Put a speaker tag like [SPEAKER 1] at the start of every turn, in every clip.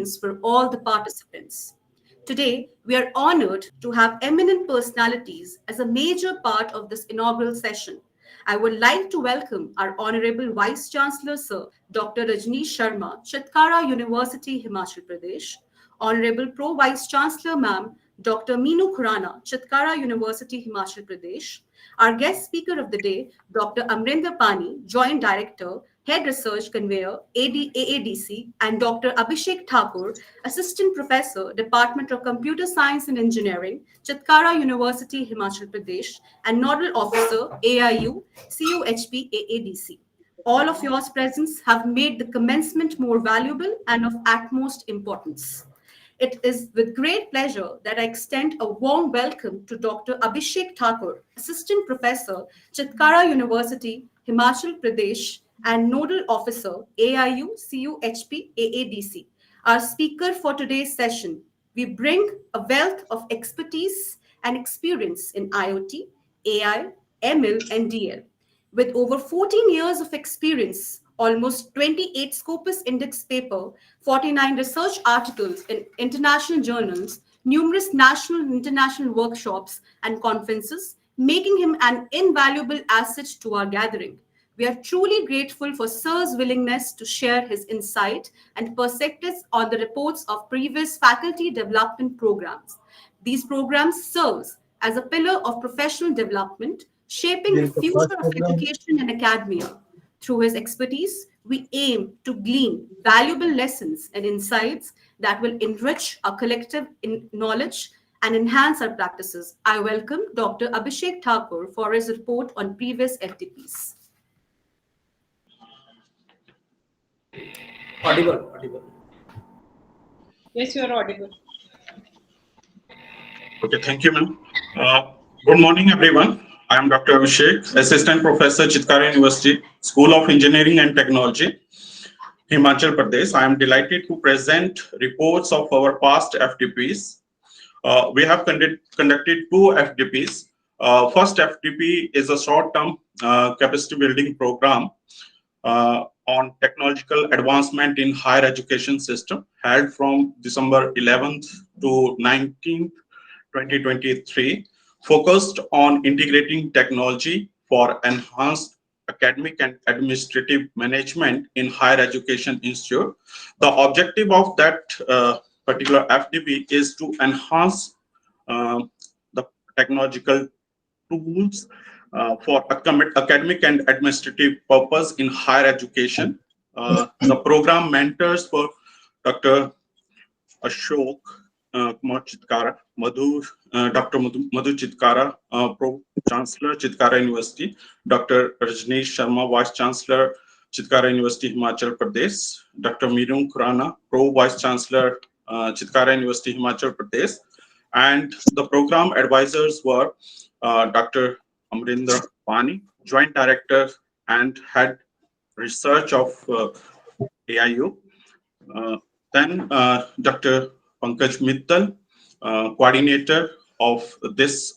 [SPEAKER 1] for all the participants. Today, we are honored to have eminent personalities as a major part of this inaugural session. I would like to welcome our Honorable Vice Chancellor Sir Dr. Rajneesh Sharma, Chitkara University, Himachal Pradesh, Honorable Pro Vice Chancellor Ma'am Dr. Meenu Khurana, Chitkara University, Himachal Pradesh, our guest speaker of the day, Dr. Amrinder Pani, Joint Director, Head Research Conveyor, AADC, and Dr. Abhishek Thakur, Assistant Professor, Department of Computer Science and Engineering, Chitkara University, Himachal Pradesh, and Nodal Officer, AIU, CUHP, AADC. All of yours presence have made the commencement more valuable and of utmost importance. It is with great pleasure that I extend a warm welcome to Dr. Abhishek Thakur, Assistant Professor, Chitkara University, Himachal Pradesh, and Nodal Officer, AIU CUHP AADC. Our speaker for today's session, we bring a wealth of expertise and experience in IoT, AI, ML, and DL. With over 14 years of experience, almost 28 Scopus Index paper, 49 research articles in international journals, numerous national and international workshops and conferences, making him an invaluable asset to our gathering. We are truly grateful for Sir's willingness to share his insight and perspectives on the reports of previous faculty development programs. These programs serve as a pillar of professional development, shaping the future of education and academia. Through his expertise, we aim to glean valuable lessons and insights that will enrich our collective knowledge and enhance our practices. I welcome Dr. Abhishek Thakur for his report on previous FTPs.
[SPEAKER 2] Audible.
[SPEAKER 3] Yes, you are audible.
[SPEAKER 4] Okay, thank you, ma'am. Good morning, everyone. I am Dr. Abhishek, Assistant Professor, Chitkara University, School of Engineering and Technology, Himachal Pradesh. I am delighted to present reports of our past FTPs. We have conducted two FTPs. First FTP is a short-term capacity building program on technological advancement in higher education system, held from December 11th to 19th, 2023, focused on integrating technology for enhanced academic and administrative management in higher education institute. The objective of that particular FDP is to enhance the technological tools for academic and administrative purpose in higher education. The program mentors were Dr. Ashok Kumar Chitkara, Dr. Madhu Chitkara, Pro Chancellor, Chitkara University, Dr. Rajneesh Sharma, Vice Chancellor, Chitkara University, Himachal Pradesh, Dr. Meenu Khurana, Pro Vice Chancellor, Chitkara University, Himachal Pradesh, and the program advisors were Dr. Amrinder Pani, Joint Director and Head Research of AIU. Then Dr. Pankaj Mittal, coordinator of this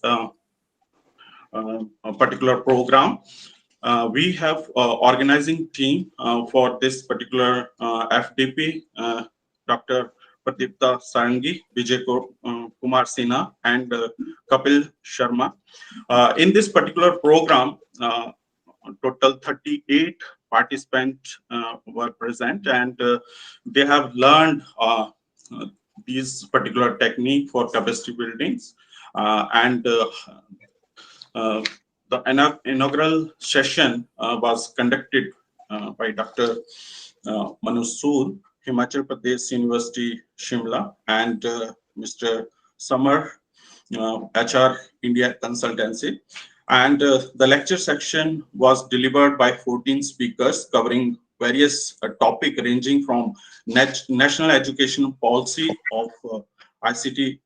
[SPEAKER 4] particular program. We have organizing team for this particular FDP, Dr. Pratipta Sarangi, Vijay Kumar Sinha, and Kapil Sharma. In this particular program, total 38 participants were present, and they have learned these particular technique for capacity buildings. The inaugural session was conducted by Dr. Manu Sood, Himachal Pradesh University, Shimla, and Mr. Samar, HR India Consultancy. And the lecture section was delivered by 14 speakers covering various topics ranging from national education policy of ICT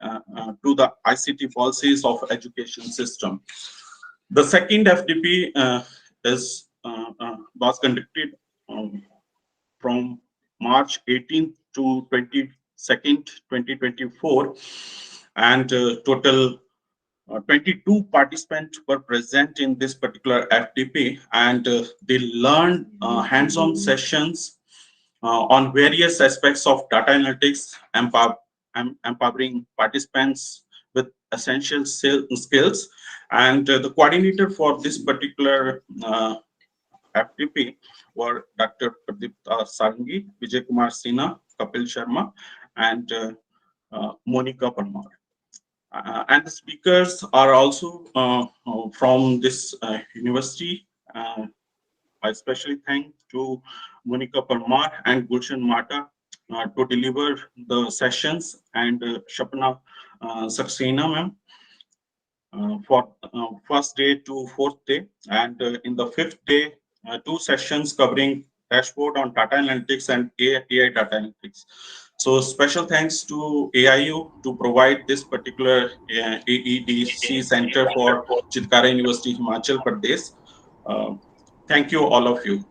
[SPEAKER 4] to the ICT policies of education system. The second FDP was conducted from March 18th to 22nd, 2024, and total 22 participants were present in this particular FDP, and they learned hands-on sessions on various aspects of data analytics, empowering participants with essential skills. And the coordinator for this particular FTP were Dr. Pradipta Sangi, Vijay Kumar Sinha, Kapil Sharma, and Monica Parmar. And the speakers are also from this university. I especially thank to Monica Parmar and Gulshan Mata to deliver the sessions, and Shapna Saxena ma'am for first day to fourth day, and in the fifth day, two sessions covering dashboard on data analytics and AI data analytics. So special thanks to AIU to provide this particular AEDC center for Chitkara University, Himachal Pradesh. Uh, Thank you, all of you.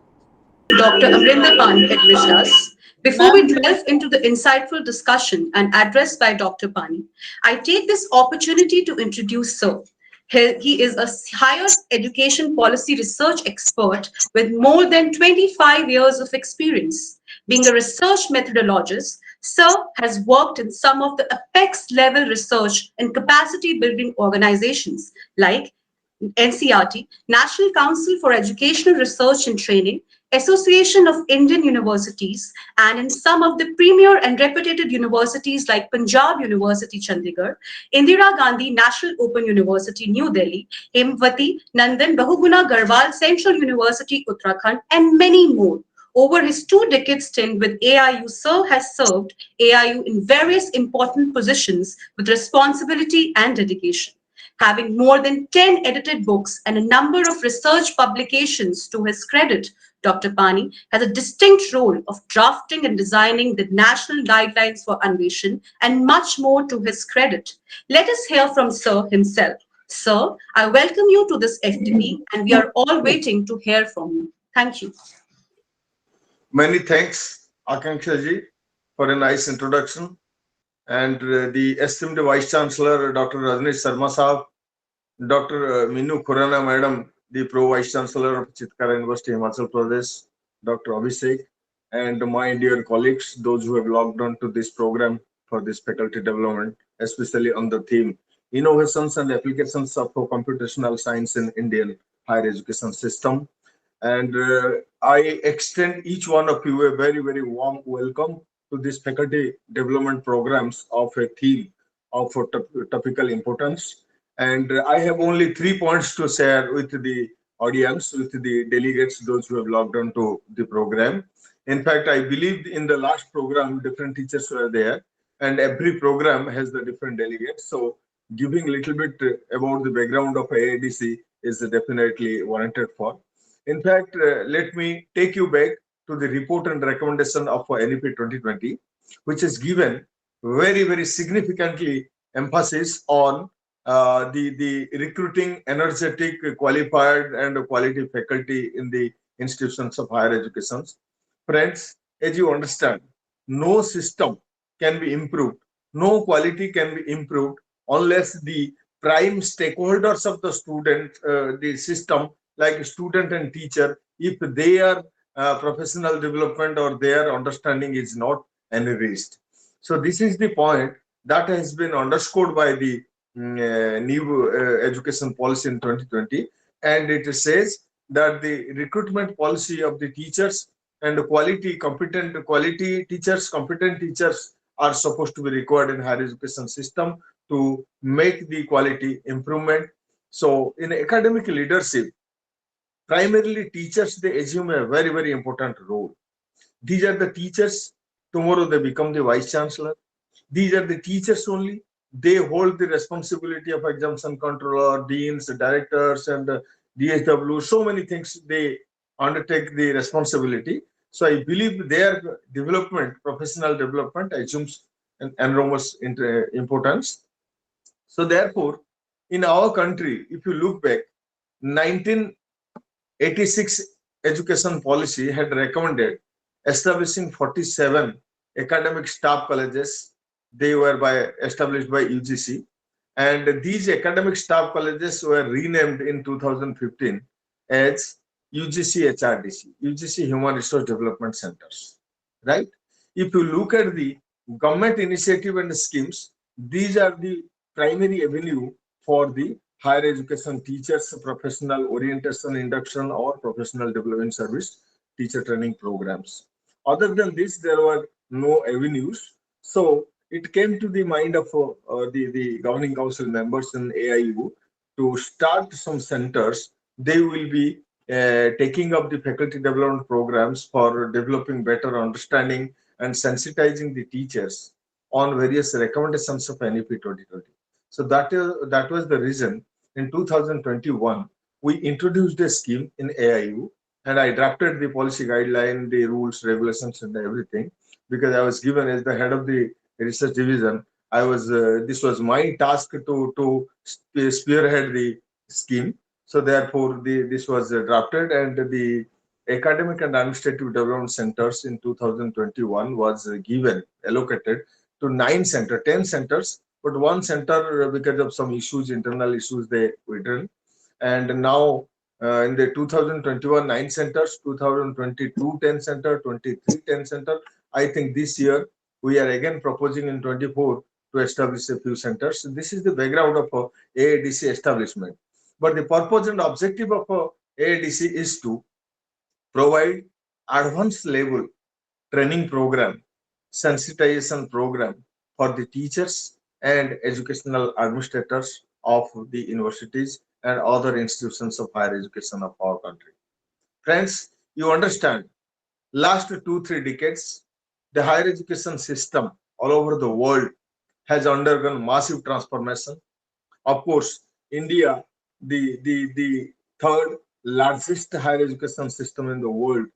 [SPEAKER 1] Dr. Amrindar addressed us. Before
[SPEAKER 3] Ma'am,
[SPEAKER 1] we delve into the insightful discussion and address by Dr. Pani, I take this opportunity to introduce Sir. He is a higher education policy research expert with more than 25 years of experience. Being a research methodologist, Sir has worked in some of the apex level research and capacity building organizations like NCRT, National Council for Educational Research and Training, Association of Indian Universities, and in some of the premier and reputed universities like Punjab University, Chandigarh, Indira Gandhi National Open University, New Delhi, Hemwati Nandan Bahuguna Garhwal Central University, Uttarakhand, and many more. Over his 2 decade stint with AIU, Sir has served AIU in various important positions with responsibility and dedication. Having more than 10 edited books and a number of research publications to his credit, Dr. Pani has a distinct role of drafting and designing the national guidelines for Anveshan and much more to his credit. Let us hear from Sir himself. Sir, I welcome you to this FTP and we are all waiting to hear from you. Thank you.
[SPEAKER 2] Many thanks, Akanksha ji, for a nice introduction. And the esteemed Vice Chancellor, Dr. Rajneesh Sharma Saab, Dr. Minu Khurana Madam, the Pro Vice Chancellor of Chitkara University, Himachal Pradesh, Dr. Abhishek, and my dear colleagues, those who have logged on to this program for this faculty development, especially on the theme Innovations and Applications of Computational Science in Indian Higher Education System. And I extend each one of you a very, very warm welcome to this faculty development programs of a theme of topical importance. And I have only 3 points to share with the audience, with the delegates, those who have logged on to the program. In fact, I believe in the last program, different teachers were there, and every program has the different delegates. So giving a little bit about the background of AADC is definitely warranted for. In fact, let me take you back to the report and recommendation of NEP 2020, which is given very, very significantly emphasis on the recruiting energetic, qualified, and quality faculty in the institutions of higher education. Friends, as you understand, no system can be improved, no quality can be improved unless the prime stakeholders of the student, the system, like student and teacher, if their professional development or their understanding is not enriched. So this is the point that has been underscored by the new education policy in 2020, and it says that the recruitment policy of the teachers and quality teachers, competent teachers are supposed to be required in higher education system to make the quality improvement. So in academic leadership, primarily teachers, they assume a very, very important role. These are the teachers, tomorrow they become the vice chancellor. These are the teachers only. They hold the responsibility of examination controller, deans, directors, and DSW. So many things they undertake the responsibility. So I believe their development, professional development, assumes an enormous importance. So therefore, in our country, if you look back, 1986 education policy had recommended establishing 47 academic staff colleges. They were established by UGC, and these academic staff colleges were renamed in 2015 as UGC HRDC, UGC Human Resource Development Centers. right? If you look at the government initiative and schemes, these are the primary avenue for the higher education teachers professional orientation induction or professional development service teacher training programs. Other than this, there were no avenues. So it came to the mind of the governing council members in AIU to start some centers. They will be taking up the faculty development programs for developing better understanding and sensitizing the teachers on various recommendations of NEP 2020. So that was the reason in 2021 we introduced a scheme in AIU, and I drafted the policy guideline, the rules, regulations, and everything because I was given as the head of the research division. I was this was my task to spearhead the scheme. So therefore, this was drafted, and the academic and administrative development centers in 2021 was given allocated to 9 centers, 10 centers, but one center because of some issues, internal issues, they withdrew. And now in the 2021 9 centers, 2022 10 center, 23 10 center. I think this year we are again proposing in 24 to establish a few centers. This is the background of AADC establishment. But the purpose and objective of AADC is to provide advanced level training program, sensitization program for the teachers and educational administrators of the universities and other institutions of higher education of our country. Friends, you understand, last 2-3 decades, the higher education system all over the world has undergone massive transformation. Of course, India, the third largest higher education system in the world,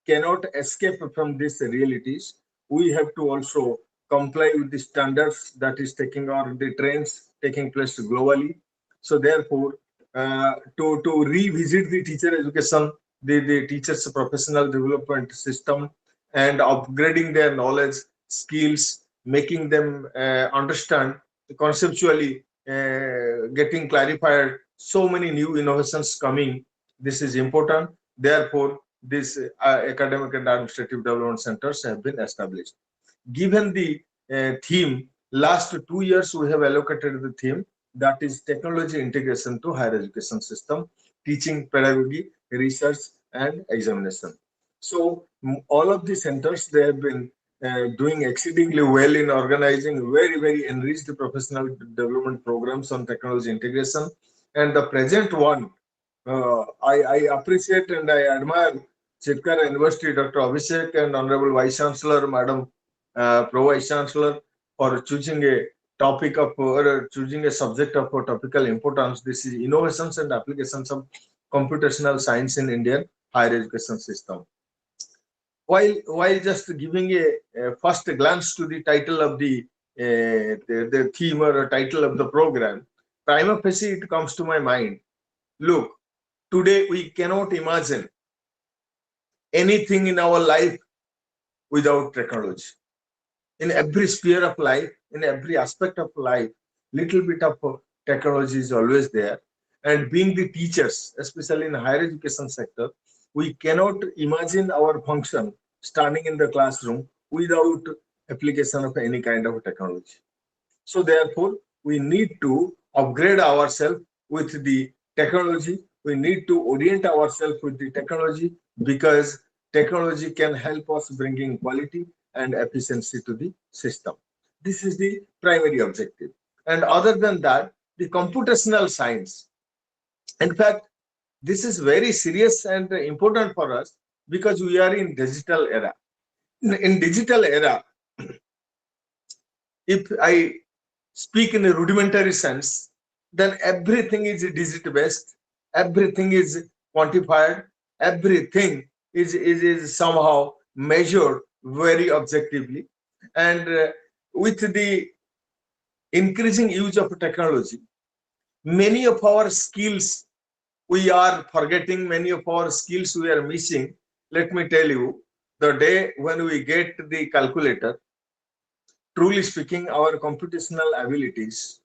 [SPEAKER 2] cannot escape from these realities. We have to also comply with the standards that is taking on the trends taking place globally. So therefore, to revisit the teacher education, the teachers professional development system, and upgrading their knowledge, skills, making them understand conceptually, getting clarified. So many new innovations coming. This is important. Therefore, these academic and administrative development centers have been established. Given the theme, last 2 years we have allocated the theme that is technology integration to higher education system, teaching, pedagogy, research, and examination. So all of the centers, they have been doing exceedingly well in organizing very enriched professional development programs on technology integration. And the present one, I appreciate and I admire Chitkara University, Dr. Abhishek, and Honorable Vice Chancellor, Madam Pro Vice Chancellor, for choosing a topic of or choosing a subject of topical importance. This is innovations and applications of computational science in Indian higher education system. While just giving a first glance to the title of the theme or title of the program, prima facie it comes to my mind. Look, today we cannot imagine anything in our life without technology. In every sphere of life, in every aspect of life, little bit of technology is always there. And being the teachers, especially in higher education sector, we cannot imagine our function standing in the classroom without application of any kind of technology. So therefore, we need to upgrade ourselves with the technology. We need to orient ourselves with the technology because technology can help us bringing quality and efficiency to the system. This is the primary objective. And other than that, the computational science. In fact, this is very serious and important for us because we are in digital era. In digital era, if I speak in a rudimentary sense, then everything is digit based, everything is quantified, everything is somehow measured very objectively. And with the increasing use of technology, many of our skills we are forgetting, many of our skills we are missing. Let me tell you, the day when we get the calculator, truly speaking, our computational abilities.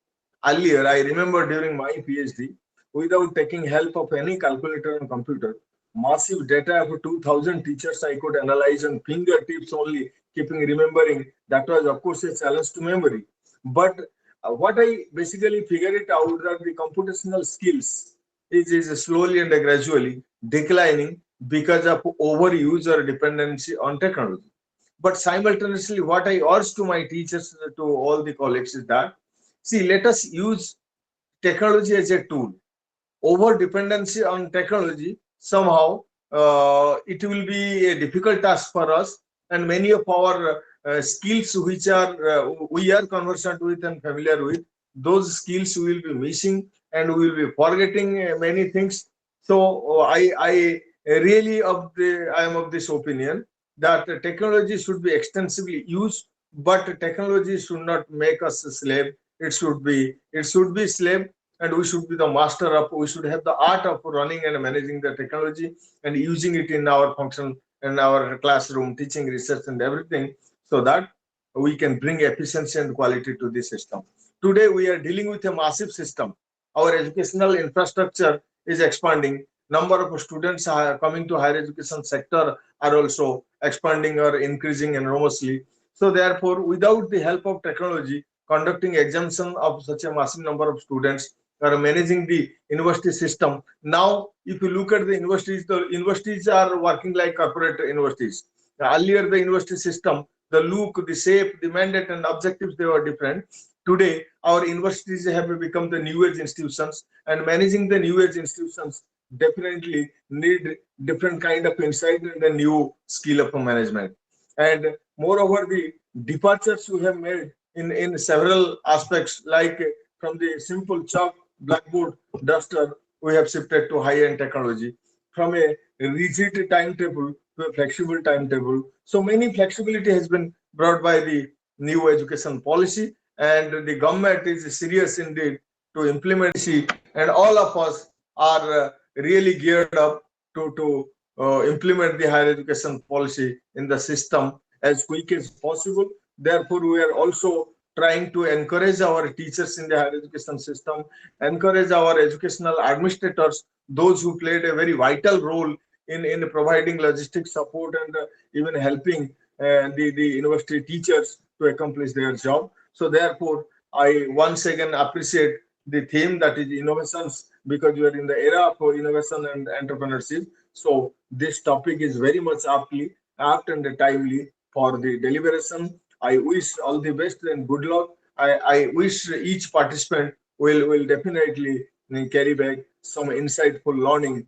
[SPEAKER 2] Earlier, I remember during my PhD, without taking help of any calculator and computer, massive data of 2,000 teachers I could analyze on fingertips only, keeping remembering. That was, of course, a challenge to memory. But what I basically figured it out that the computational skills is slowly and gradually declining because of overuse or dependency on technology. But simultaneously, what I urge to my teachers, to all the colleagues, is that, see, let us use technology as a tool. Over dependency on technology, somehow it will be a difficult task for us, and many of our skills which are we are conversant with and familiar with, those skills we will be missing, and we will be forgetting many things. So I really I am of this opinion that technology should be extensively used, but technology should not make us a slave. It should be slave, and we should be the master of, we should have the art of running and managing the technology and using it in our function, in our classroom, teaching, research, and everything, so that we can bring efficiency and quality to the system. Today we are dealing with a massive system. Our educational infrastructure is expanding. Number of students are coming to higher education sector are also expanding or increasing enormously. So therefore, without the help of technology, conducting exemption of such a massive number of students or managing the university system. Now, if you look at the universities are working like corporate universities. Earlier, the university system, the look, the shape, the mandate, and objectives, they were different. Today, our universities have become the new age institutions, and managing the new age institutions definitely need different kind of insight and the new skill of management. And moreover, the departures we have made in several aspects, like from the simple chalk, blackboard, duster, we have shifted to high-end technology. From a rigid timetable to a flexible timetable. So many flexibility has been brought by the new education policy, and the government is serious indeed to implement policy, and all of us are really geared up to implement the higher education policy in the system as quick as possible. Therefore, we are also trying to encourage our teachers in the higher education system, encourage our educational administrators, those who played a very vital role in providing logistic support and even helping the university teachers to accomplish their job. So therefore, I once again appreciate the theme, that is innovations, because we are in the era for innovation and entrepreneurship. So this topic is very much apt and timely for the deliberation. I wish all the best and good luck. I wish each participant will definitely carry back some insightful learning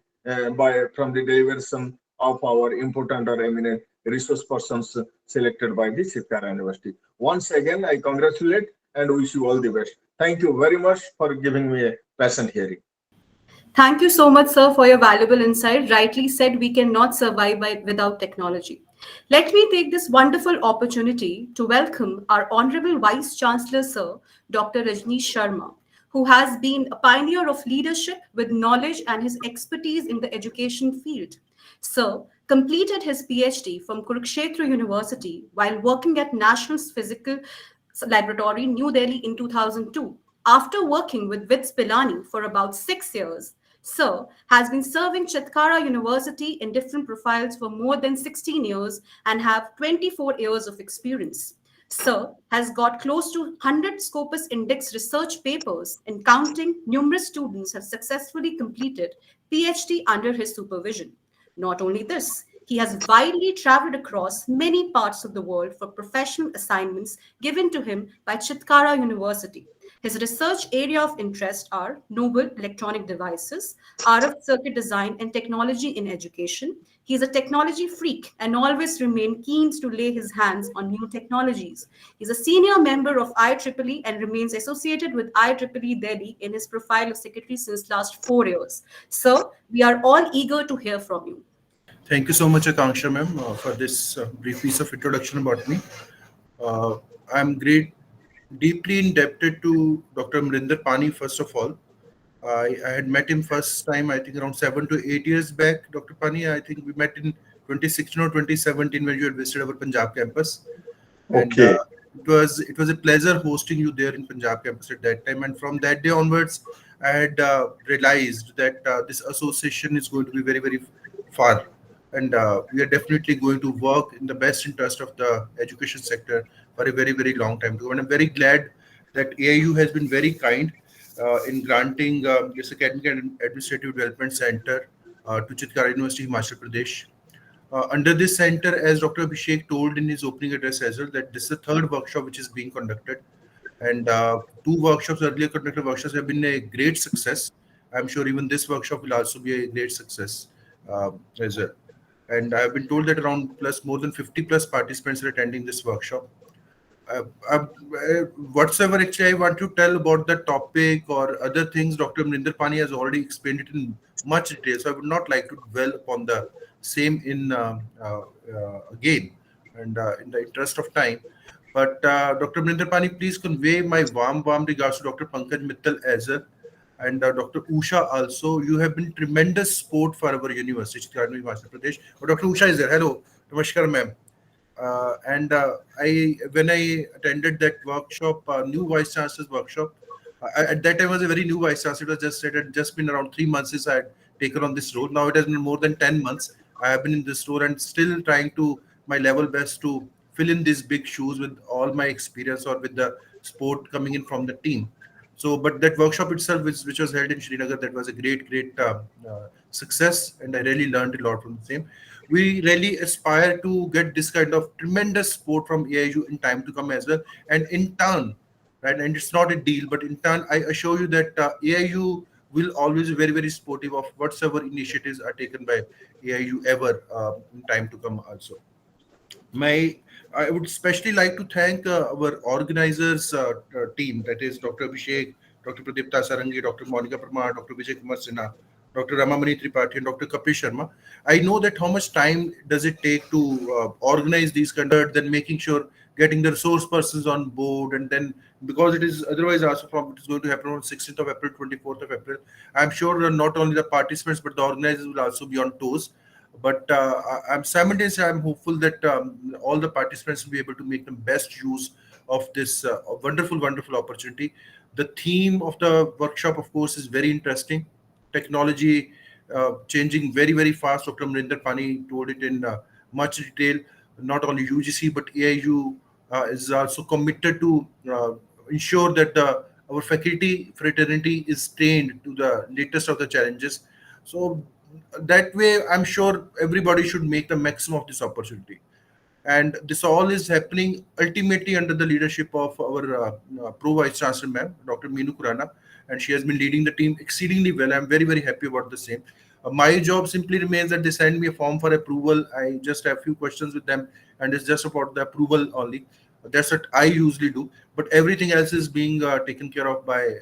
[SPEAKER 2] from the deliberation of our important or eminent resource persons selected by the Chitkara University. Once again, I congratulate and wish you all the best. Thank you very much for giving me a pleasant hearing.
[SPEAKER 1] Thank you so much, sir, for your valuable insight. Rightly said, we cannot survive without technology. Let me take this wonderful opportunity to welcome our Honorable Vice Chancellor, Sir, Dr. Rajneesh Sharma, who has been a pioneer of leadership with knowledge and his expertise in the education field. Sir completed his PhD from Kurukshetra University while working at National Physical Laboratory, New Delhi in 2002. After working with Vits Pilani for about 6 years, Sir has been serving Chitkara University in different profiles for more than 16 years and have 24 years of experience. Sir has got close to 100 Scopus Index research papers, and counting, numerous students have successfully completed PhD under his supervision. Not only this, he has widely traveled across many parts of the world for professional assignments given to him by Chitkara University. His research area of interest are novel electronic devices, RF circuit design, and technology in education. He is a technology freak and always remained keen to lay his hands on new technologies. He is a senior member of IEEE and remains associated with IEEE Delhi in his profile of secretary since last 4 years. Sir, we are all eager to hear from you.
[SPEAKER 5] Thank you so much, Akanksha ma'am, for this brief piece of introduction about me. I'm deeply indebted to Dr. Mrinder Pani, first of all. I had met him first time, I think around 7 to 8 years back, Dr. Pani. I think we met in 2016 or 2017 when you had visited our Punjab campus. And
[SPEAKER 2] Okay.
[SPEAKER 5] it was a pleasure hosting you there in Punjab campus at that time. And from that day onwards, I had realized that this association is going to be very, very far. And we are definitely going to work in the best interest of the education sector for a very, very long time to come. And I'm very glad that AIU has been very kind in granting this Academic and Administrative Development Center to Chitkara University, Himachal Pradesh. Under this center, as Dr. Abhishek told in his opening address as well, that this is the third workshop which is being conducted. And two workshops, earlier conducted workshops, have been a great success. I'm sure even this workshop will also be a great success as well. And I have been told that around plus more than 50 plus participants are attending this workshop. uh, uh, Whatsoever actually I want to tell about the topic or other things, Dr. Mrinder Pani has already explained it in much detail. So I would not like to dwell upon the same in again, and in the interest of time. But Dr. Mrinder Pani, please convey my warm regards to Dr. Pankaj Mittal as well. And Dr. Usha also. You have been tremendous support for our university, Chitradurga, Himachal Pradesh. Oh, Dr. Usha is there. Hello. Namaskar, ma'am. And I when I attended that workshop, new vice chancellor's workshop, at that time I was a very new vice chancellor. It was just said it had just been around 3 months since I had taken on this role. Now it has been more than 10 months. I have been in this role and still trying to my level best to fill in these big shoes with all my experience or with the support coming in from the team. So, but that workshop itself, which was held in Srinagar, that was a great success, and I really learned a lot from the same. We really aspire to get this kind of tremendous support from AIU in time to come as well, and in turn, right? And it's not a deal, but in turn, I assure you that AIU will always be very supportive of whatsoever initiatives are taken by AIU ever in time to come also. My I would especially like to thank our organizers team, that is Dr. Abhishek, Dr. Pradipta Sarangi, Dr. Monica Parmar, Dr. Vijay Kumar Sinha, Dr. Ramamani Tripathi, and Dr. Kapil Sharma. I know that how much time does it take to organize these then making sure getting the resource persons on board, and then because it is otherwise also from it is going to happen on 16th of April, 24th of April. I'm sure not only the participants but the organizers will also be on toes. But I'm simultaneously I'm hopeful that all the participants will be able to make the best use of this wonderful opportunity. The theme of the workshop, of course, is very interesting. Technology changing very fast. Dr. Mrinder Pani told it in much detail. Not only UGC but AIU is also committed to ensure that our faculty fraternity is trained to the latest of the challenges. So that way, I'm sure everybody should make the maximum of this opportunity. And this all is happening ultimately under the leadership of our Pro Vice Chancellor, ma'am, Dr. Meenu Kurana, and she has been leading the team exceedingly well. I'm very happy about the same. My job simply remains that they send me a form for approval. I just have a few questions with them, and it's just about the approval only. That's what I usually do. But everything else is being taken care of by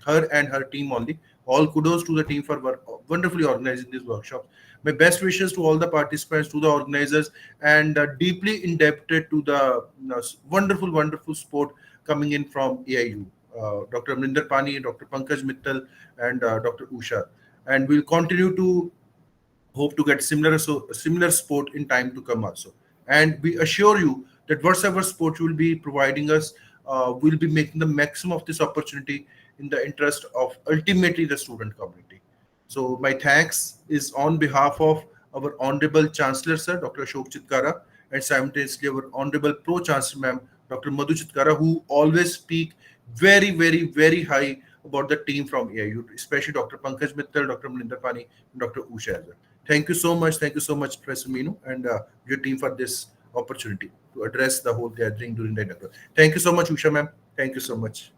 [SPEAKER 5] her and her team only. All kudos to the team for wonderfully organizing this workshop. My best wishes to all the participants, to the organizers, and deeply indebted to the wonderful support coming in from AIU, Dr. Amrinder Pani, Dr. Pankaj Mittal, and Dr. Usha. And we'll continue to hope to get similar support in time to come also. And we assure you that whatever support you will be providing us, will be making the maximum of this opportunity in the interest of ultimately the student community. So my thanks is on behalf of our Honorable Chancellor Sir, Dr. Ashok Chitkara, and simultaneously our Honorable Pro Chancellor Ma'am, Dr. Madhu Chitkara, who always speak very high about the team from AIU, especially Dr. Pankaj Mittal, Dr. Maninder Pani, and Dr. Usha as well. Thank you so much. Thank you so much, Professor Meenu, and your team for this opportunity to address the whole gathering during the inaugural. Thank you so much, Usha ma'am. Thank you so much.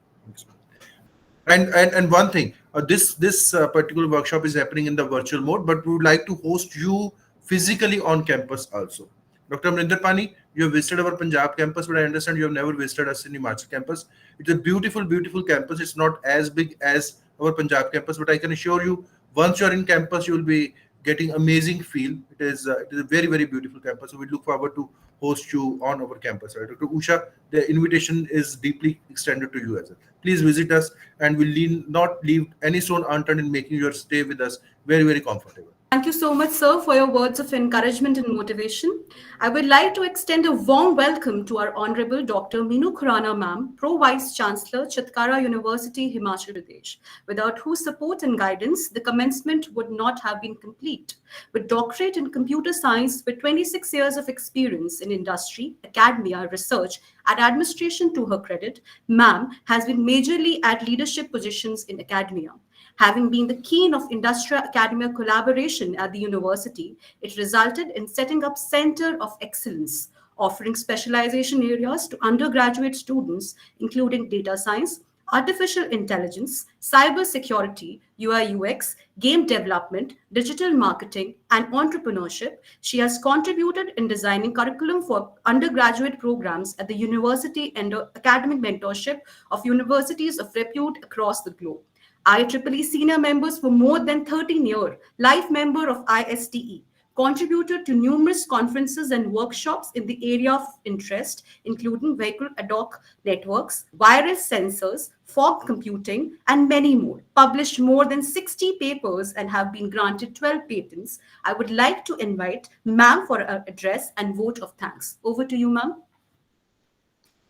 [SPEAKER 5] And one thing, this particular workshop is happening in the virtual mode, but we would like to host you physically on campus also. Dr. Maninder Pani, you have visited our Punjab campus, but I understand you have never visited us in Himachal campus. It's a beautiful campus. It's not as big as our Punjab campus, but I can assure you, once you're in campus, you will be getting amazing feel. It is a very beautiful campus. So we look forward to host you on our campus. Right? Dr. Usha, the invitation is deeply extended to you as well. Please visit us, and we'll not leave any stone unturned in making your stay with us very comfortable.
[SPEAKER 1] Thank you so much, sir, for your words of encouragement and motivation. I would like to extend a warm welcome to our Honorable Dr. Meenu Khurana ma'am, Pro Vice Chancellor, Chitkara University, Himachal Pradesh, without whose support and guidance, the commencement would not have been complete. With doctorate in computer science with 26 years of experience in industry, academia, research, and administration to her credit, ma'am has been majorly at leadership positions in academia. Having been the keen of industrial academia collaboration at the university, it resulted in setting up Center of Excellence, offering specialization areas to undergraduate students, including data science, artificial intelligence, cyber security, UI UX, game development, digital marketing, and entrepreneurship. She has contributed in designing curriculum for undergraduate programs at the university and academic mentorship of universities of repute across the globe. IEEE senior members for more than 13 years, life member of ISTE, contributed to numerous conferences and workshops in the area of interest, including vehicle ad hoc networks, wireless sensors, fog computing, and many more. Published more than 60 papers and have been granted 12 patents. I would like to invite ma'am for her address and vote of thanks. Over to you, ma'am.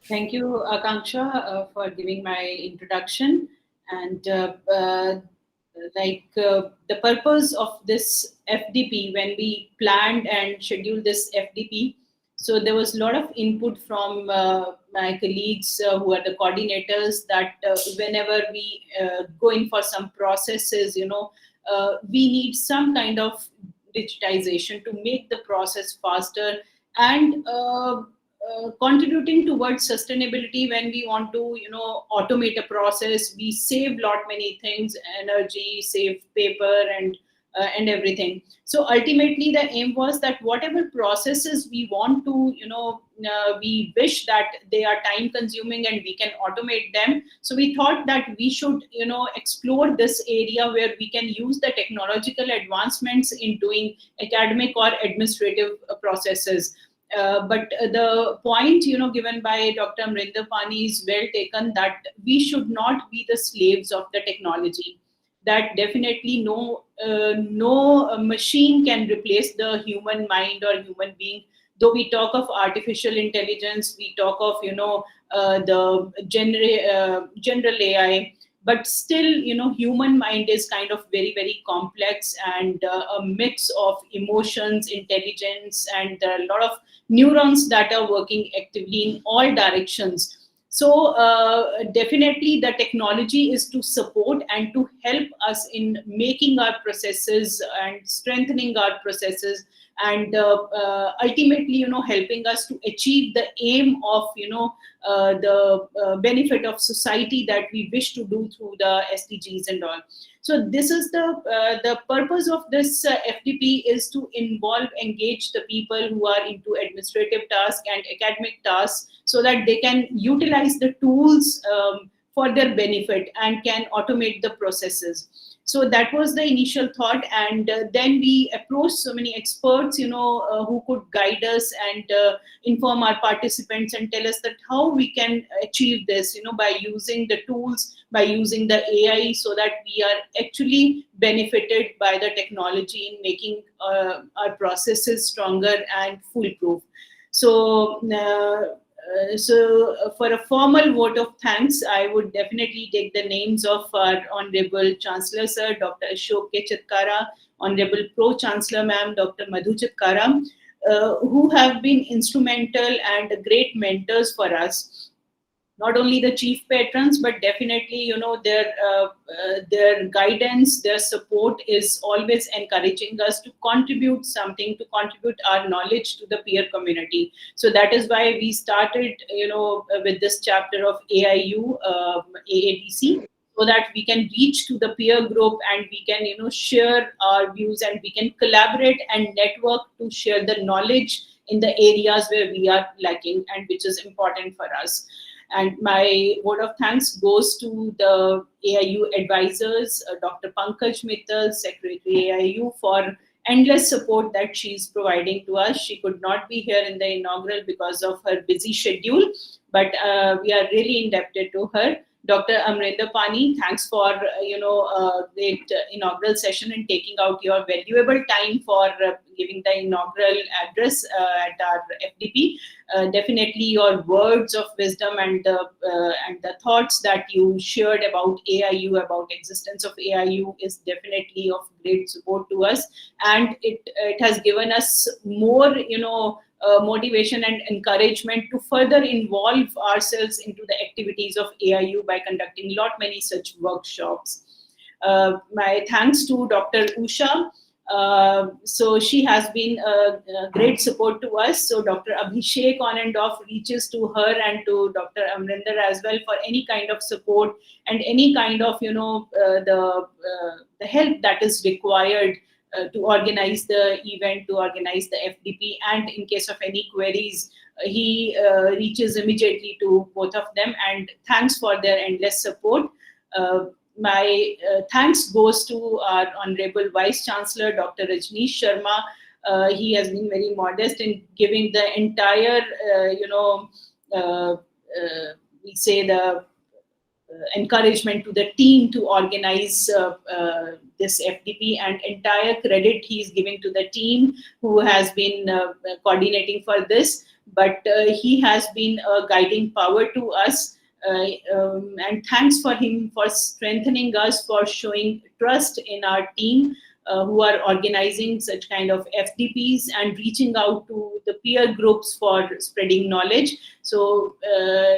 [SPEAKER 3] Thank you, Akanksha, for giving my introduction. And the purpose of this FDP, when we planned and scheduled this FDP, so there was a lot of input from my colleagues who are the coordinators that whenever we go in for some processes, we need some kind of digitization to make the process faster and contributing towards sustainability. When we want to automate a process, we save lot many things, energy, save paper, and everything. So ultimately the aim was that whatever processes we want to we wish that they are time consuming and we can automate them. So we thought that we should explore this area where we can use the technological advancements in doing academic or administrative processes. But the point given by Dr. Amrinder Pani is well taken, that we should not be the slaves of the technology. That definitely no machine can replace the human mind or human being. Though we talk of artificial intelligence, we talk of the general AI, but still human mind is kind of very, very complex, and a mix of emotions, intelligence, and a lot of neurons that are working actively in all directions. So definitely the technology is to support and to help us in making our processes and strengthening our processes, and ultimately helping us to achieve the aim of the benefit of society that we wish to do through the SDGs and all. So this is the purpose of this FDP, is to engage the people who are into administrative tasks and academic tasks, so that they can utilize the tools for their benefit and can automate the processes. So that was the initial thought, and then we approached so many experts, who could guide us and inform our participants and tell us that how we can achieve this, by using the tools, by using the AI, so that we are actually benefited by the technology in making our processes stronger and foolproof. So. For a formal vote of thanks, I would definitely take the names of our Honorable Chancellor Sir, Dr. Ashok K. Chitkara, Honorable Pro Chancellor Ma'am, Dr. Madhu Chitkara, who have been instrumental and great mentors for us. Not only the chief patrons, but definitely their guidance, their support is always encouraging us to contribute something, to contribute our knowledge to the peer community. So that is why we started with this chapter of AIU AADC, so that we can reach to the peer group and we can share our views, and we can collaborate and network to share the knowledge in the areas where we are lacking and which is important for us. And my vote of thanks goes to the AIU advisors, Dr. Pankaj Mittal, Secretary AIU, for endless support that she's providing to us. She could not be here in the inaugural because of her busy schedule, but we are really indebted to her. Dr. Amrinder Pani, thanks for great inaugural session and taking out your valuable time for giving the inaugural address at our FDP. Definitely, your words of wisdom and the thoughts that you shared about AIU, about existence of AIU, is definitely of great support to us, and it has given us more motivation and encouragement to further involve ourselves into the activities of AIU by conducting many such workshops. My thanks to Dr. Usha. So she has been a great support to us. So Dr. Abhishek on and off reaches to her and to Dr. Amrinder as well for any kind of support and any kind of the help that is required to organize the event, to organize the FDP, and in case of any queries, he reaches immediately to both of them. And thanks for their endless support. My thanks goes to our Honorable Vice Chancellor, Dr. Rajneesh Sharma. He has been very modest in giving the entire, we say the encouragement to the team to organize this FDP, and entire credit he is giving to the team who has been coordinating for this. But he has been a guiding power to us. And thanks for him for strengthening us, for showing trust in our team who are organizing such kind of FDPs and reaching out to the peer groups for spreading knowledge. So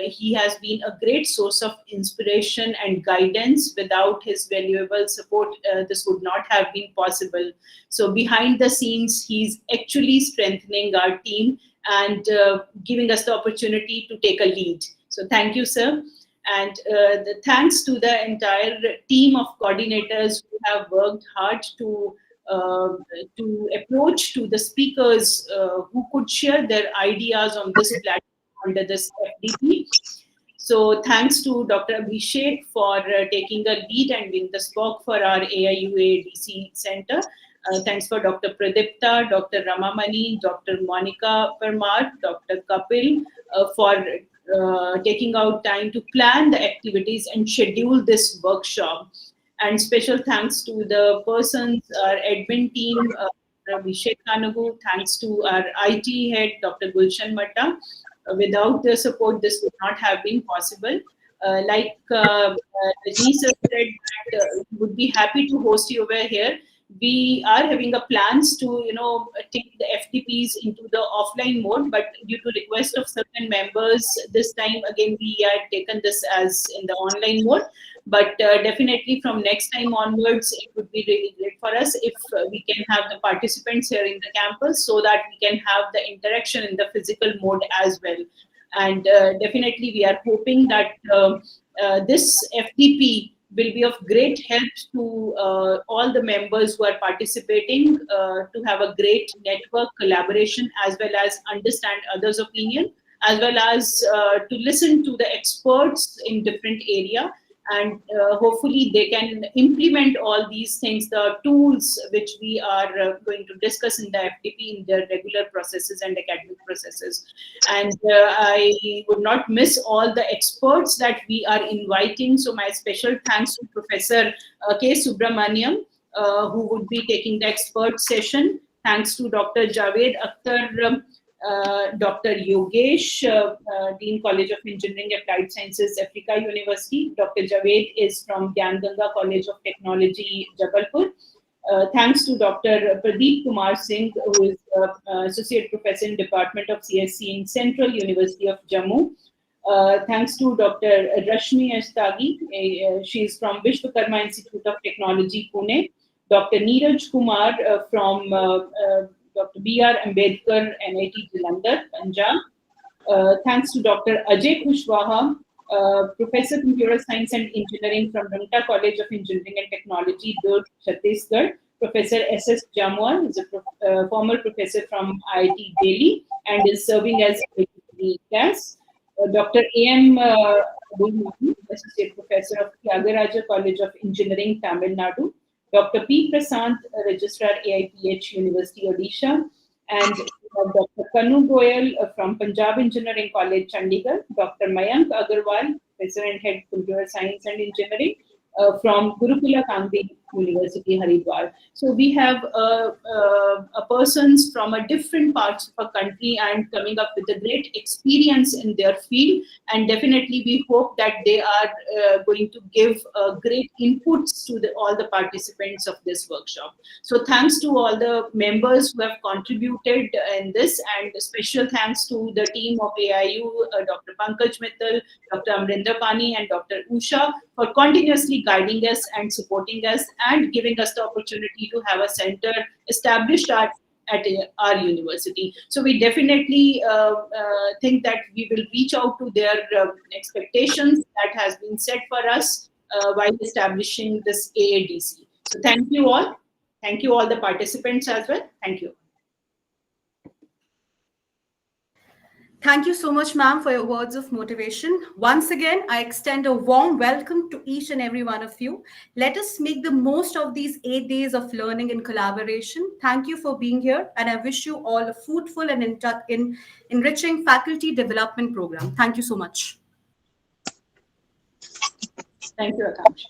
[SPEAKER 3] he has been a great source of inspiration and guidance. Without his valuable support, this would not have been possible. So behind the scenes, he's actually strengthening our team and giving us the opportunity to take a lead. So thank you, sir. And the thanks to the entire team of coordinators who have worked hard to approach to the speakers who could share their ideas on this platform under this FDP. So thanks to Dr. Abhishek for taking a lead and being the spokesperson for our AIU AADC Center. Thanks for Dr. Pradipta, Dr. Ramamani, Dr. Monica Parmar, Dr. Kapil for taking out time to plan the activities and schedule this workshop. And special thanks to the persons, our admin team, Abhishek Kanagu, thanks to our IT head, Dr. Gulshan Matta. Without their support, this would not have been possible. Like Rajni sir said, that we would be happy to host you over here. We are having a plans to, take the FTPs into the offline mode, but due to request of certain members, this time again we had taken this as in the online mode. But definitely from next time onwards, it would be really great for us if we can have the participants here in the campus so that we can have the interaction in the physical mode as well. And definitely we are hoping that this FTP will be of great help to all the members who are participating to have a great network collaboration, as well as understand others' opinion, as well as to listen to the experts in different area. And hopefully they can implement all these things, the tools which we are going to discuss in the FTP in their regular processes and academic processes. And I would not miss all the experts that we are inviting. So my special thanks to Professor K. Subramaniam, who would be taking the expert session. Thanks to Dr. Javed Akhtar, Dr. Yogesh, Dean College of Engineering Applied Sciences, Africa University. Dr. Javed is from Gyan Ganga College of Technology, Jabalpur. Thanks to Dr. Pradeep Kumar Singh, who is Associate Professor in Department of CSC in Central University of Jammu. Thanks to Dr. Rashmi Astagi, she is from Vishwakarma Institute of Technology, Pune. Dr. Neeraj Kumar from Dr. B.R. Ambedkar, NIT Jalandhar, Punjab. Thanks to Dr. Ajay Kushwaha, Professor Computer Science and Engineering from Ramta College of Engineering and Technology, Durg, Chhattisgarh. Professor S.S. Jamwal is a former professor from IIT Delhi and is serving as a class. Dr. A.M. Associate Professor of Tyagaraja College of Engineering, Tamil Nadu. Dr. P. Prasant, Registrar AIPH University, Odisha, and Dr. Kanu Goyal from Punjab Engineering College, Chandigarh, Dr. Mayank Agarwal Professor and Head Computer Science and Engineering from Gurukula Kanti University, Haridwar. So we have persons from a different parts of a country and coming up with a great experience in their field. And definitely we hope that they are going to give great inputs to all the participants of this workshop. So thanks to all the members who have contributed in this, and special thanks to the team of AIU, Dr. Pankaj Mittal, Dr. Amrinder Pani, and Dr. Usha for continuously guiding us and supporting us and giving us the opportunity to have a center established at our university. So we definitely think that we will reach out to their expectations that has been set for us while establishing this AADC. So thank you all. Thank you all the participants as well. Thank you.
[SPEAKER 1] Thank you so much, ma'am, for your words of motivation. Once again, I extend a warm welcome to each and every one of you. Let us make the most of these 8 days of learning and collaboration. Thank you for being here, and I wish you all a fruitful and enriching faculty development program. Thank you so much.
[SPEAKER 3] Thank you, Akanksha.